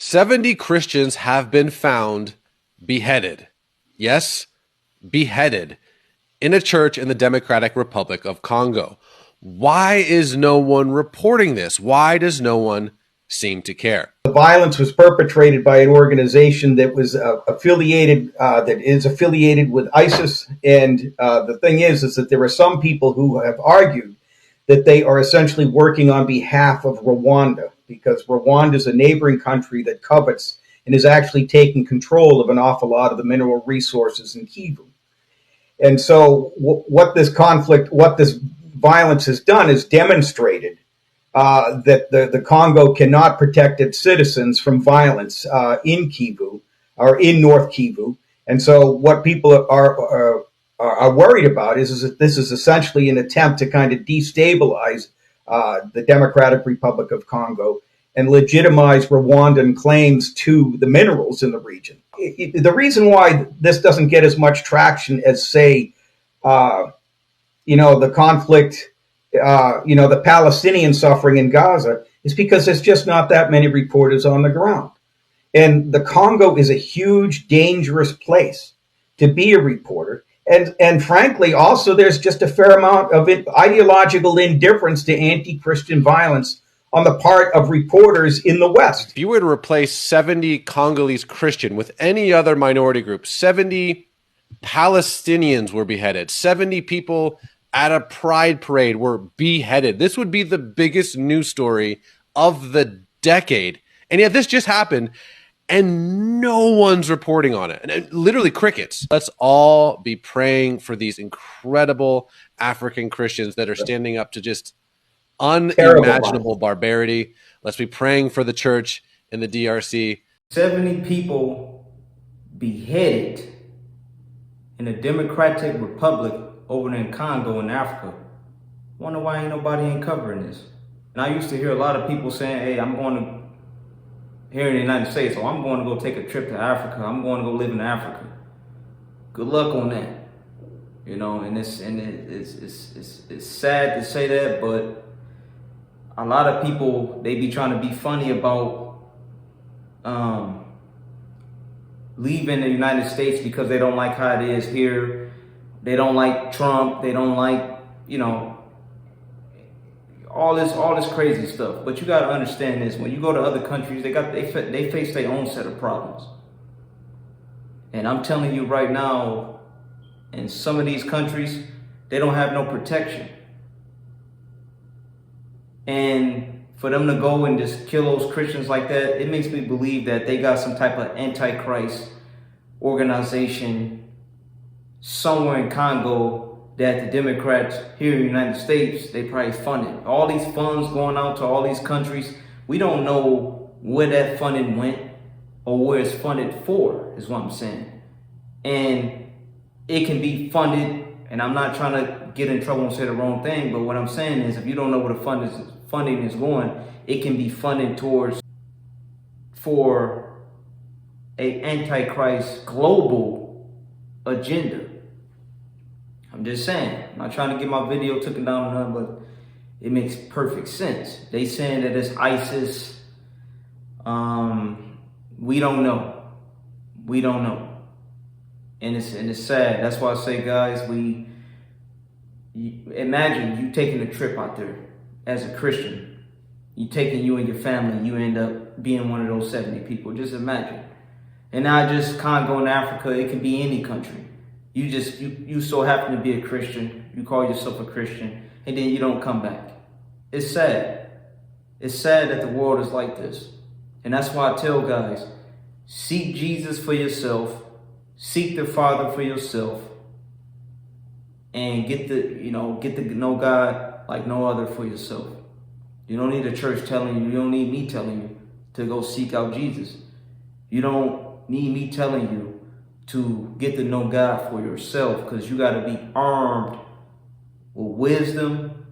70 Christians have been found beheaded. Yes, beheaded in a church in the Democratic Republic of Congo. Why is no one reporting this? Why does no one seem to care? The violence was perpetrated by an organization that was affiliated with ISIS. And the thing is that there are some people who have argued that they are essentially working on behalf of Rwanda, because Rwanda is a neighboring country that covets and is actually taking control of an awful lot of the mineral resources in Kivu. And so what this violence has done is demonstrated that the Congo cannot protect its citizens from violence in Kivu or in North Kivu. And so what people are worried about is that this is essentially an attempt to kind of destabilize the Democratic Republic of Congo and legitimize Rwandan claims to the minerals in the region. The reason why this doesn't get as much traction as, say, the conflict, the Palestinian suffering in Gaza, is because there's just not that many reporters on the ground. And the Congo is a huge, dangerous place to be a reporter. And frankly, also, there's just a fair amount of ideological indifference to anti-Christian violence on the part of reporters in the West. If you were to replace 70 Congolese Christian with any other minority group, 70 Palestinians were beheaded, 70 people at a pride parade were beheaded. This would be the biggest news story of the decade. And yet this just happened and no one's reporting on it. And literally crickets. Let's all be praying for these incredible African Christians that are standing up to just unimaginable barbarity. Let's be praying for the church in the DRC. 70 people beheaded in the Democratic Republic over in Congo in Africa. Wonder why ain't nobody covering this. And I used to hear a lot of people saying, hey, I'm going to, here in the United States, so I'm going to go take a trip to Africa. I'm going to go live in Africa. Good luck on that. And it's sad to say that, but a lot of people, they be trying to be funny about leaving the United States because they don't like how it is here. They don't like Trump. They don't like, all this crazy stuff. But you got to understand this: when you go to other countries, they face their own set of problems. And I'm telling you right now, in some of these countries, they don't have no protection. And for them to go and just kill those Christians like that, it makes me believe that they got some type of antichrist organization somewhere in Congo that the Democrats here in the United States, they probably funded. All these funds going out to all these countries, we don't know where that funding went or where it's funded for, is what I'm saying. And it can be funded, and I'm not trying to get in trouble and say the wrong thing, but what I'm saying is if you don't know where the funding is going, it can be funded for a antichrist global agenda. I'm just saying. I'm not trying to get my video taken down or nothing, but it makes perfect sense. They saying that it's ISIS. We don't know. We don't know. And it's sad. That's why I say, guys, imagine you taking a trip out there as a Christian. You taking you and your family, you end up being one of those 70 people. Just imagine. And not just Congo and Africa, it can be any country. You so happen to be a Christian, you call yourself a Christian, and then you don't come back. It's sad. It's sad that the world is like this. And that's why I tell guys, seek Jesus for yourself, seek the Father for yourself, and get to know God like no other for yourself. You don't need a church telling you, you don't need me telling you to go seek out Jesus. You don't need me telling you to get to know God for yourself, because you got to be armed with wisdom,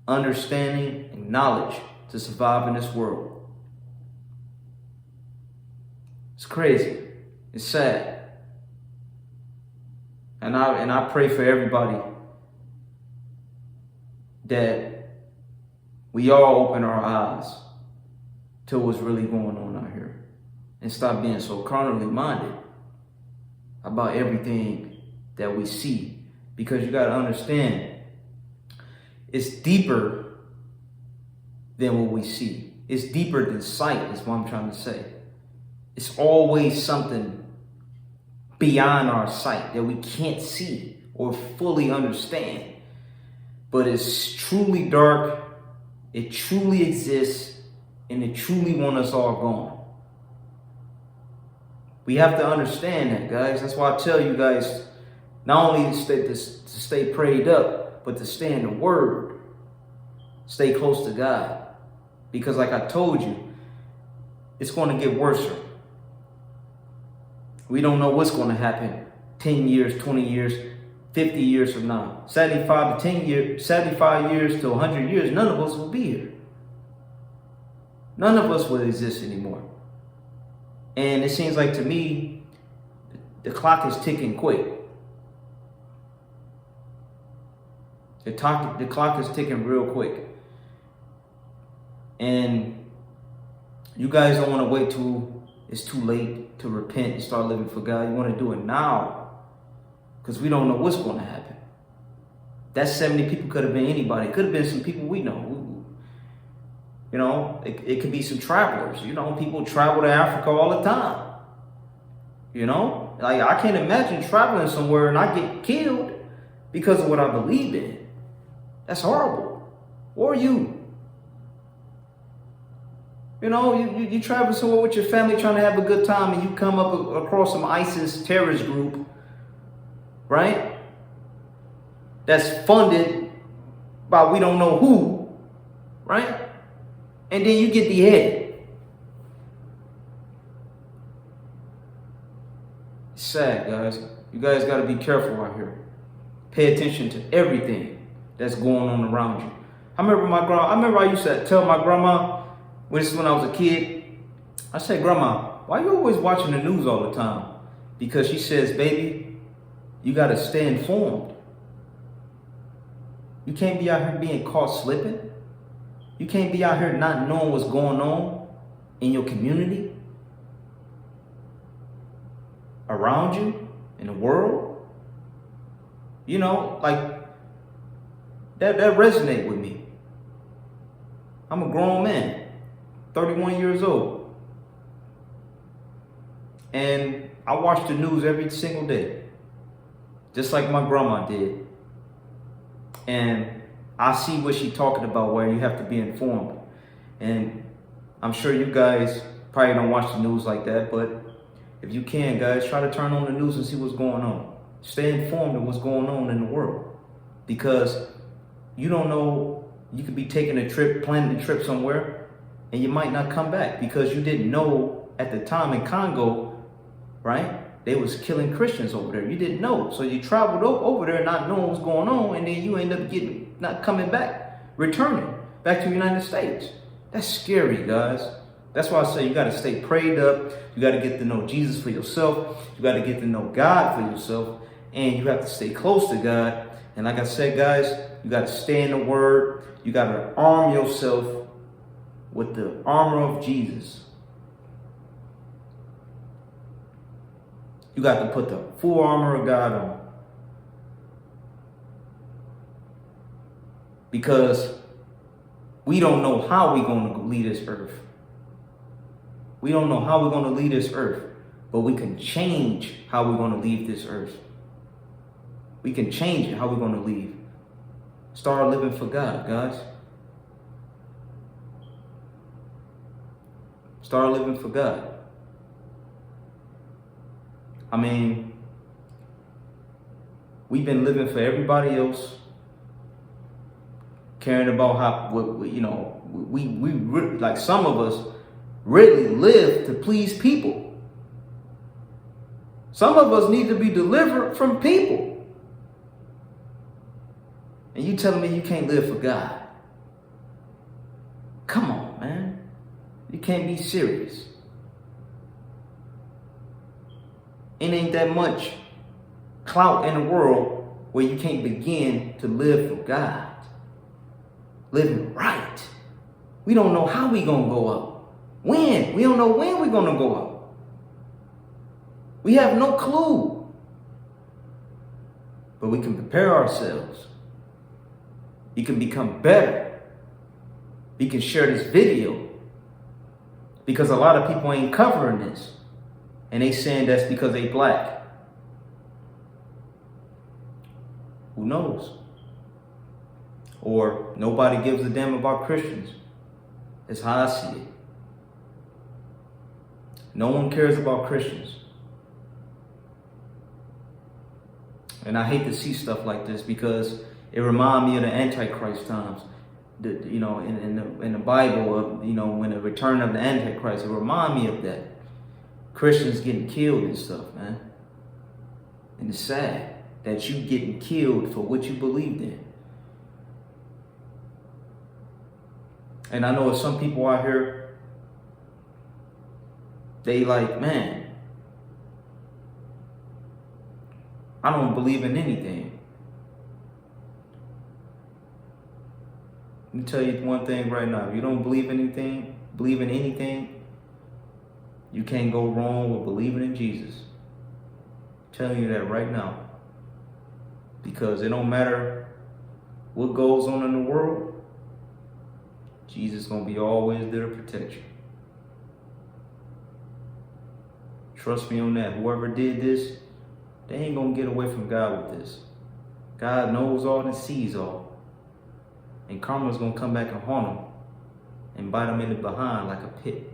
understanding, and knowledge to survive in this world. It's crazy. It's sad. And I pray for everybody that we all open our eyes to what's really going on out here. and stop being so carnally minded about everything that we see. Because you got to understand, it's deeper than what we see. It's deeper than sight, is what I'm trying to say. It's always something beyond our sight that we can't see or fully understand. But it's truly dark, it truly exists, and it truly wants us all gone. We have to understand that, guys. That's why I tell you guys, not only to stay prayed up, but to stay in the Word. Stay close to God. Because like I told you, it's going to get worse. We don't know what's going to happen 10 years, 20 years, 50 years from now. 75 years to 100 years, none of us will be here. None of us will exist anymore. And it seems like to me, the clock is ticking quick. The clock is ticking real quick. And you guys don't want to wait till it's too late to repent and start living for God. You want to do it now. Because we don't know what's going to happen. That 70 people could have been anybody. It could have been some people we know. You know, it could be some travelers. You know, people travel to Africa all the time. You know, like I can't imagine traveling somewhere and I get killed because of what I believe in. That's horrible. Or you. You know, you travel somewhere with your family trying to have a good time and you come up across some ISIS terrorist group, right? That's funded by we don't know who, right? And then you get beheaded. It's sad, guys. You guys got to be careful out here. Pay attention to everything that's going on around you. I remember I used to tell my grandma, when I was a kid, I said, Grandma, why are you always watching the news all the time? Because she says, baby, you got to stay informed. You can't be out here being caught slipping. You can't be out here not knowing what's going on in your community, around you, in the world. You know, like, that resonates with me. I'm a grown man. 31 years old. And I watch the news every single day. Just like my grandma did. And I see what she's talking about, where you have to be informed. And I'm sure you guys probably don't watch the news like that, but if you can, guys, try to turn on the news and see what's going on. Stay informed of what's going on in the world. Because you don't know, you could be taking a trip, planning a trip somewhere, and you might not come back because you didn't know at the time in Congo, right? They was killing Christians over there. You didn't know. So you traveled over there not knowing what's going on, and then you end up not coming back, returning back to the United States. That's scary, guys. That's why I say you got to stay prayed up. You got to get to know Jesus for yourself. You got to get to know God for yourself. And you have to stay close to God. And like I said, guys, you got to stay in the Word. You got to arm yourself with the armor of Jesus. You got to put the full armor of God on. Because we don't know how we're going to leave this earth. We don't know how we're going to leave this earth. But we can change how we're going to leave this earth. We can change it, how we're going to leave. Start living for God, guys. Start living for God. I mean, we've been living for everybody else, caring about how, you know, we like some of us really live to please people. Some of us need to be delivered from people. And you telling me you can't live for God? Come on, man. You can't be serious. It ain't that much clout in the world where you can't begin to live for God. Living right. We don't know how we gonna go up. When? We don't know when we're gonna go up. We have no clue. But we can prepare ourselves. We can become better. We can share this video. Because a lot of people ain't covering this. And they saying that's because they black. Who knows? Or nobody gives a damn about Christians. That's how I see it. No one cares about Christians. And I hate to see stuff like this because it reminds me of the Antichrist times. In the Bible, of, when the return of the Antichrist, it reminds me of that. Christians getting killed and stuff, man. And it's sad that you getting killed for what you believed in. And I know some people out here, they like, man, I don't believe in anything. Let me tell you one thing right now. If you don't believe in anything, you can't go wrong with believing in Jesus. I'm telling you that right now. Because it don't matter what goes on in the world, Jesus is going to be always there to protect you. Trust me on that. Whoever did this, they ain't going to get away from God with this. God knows all and sees all. And karma's going to come back and haunt them and bite them in the behind like a pit.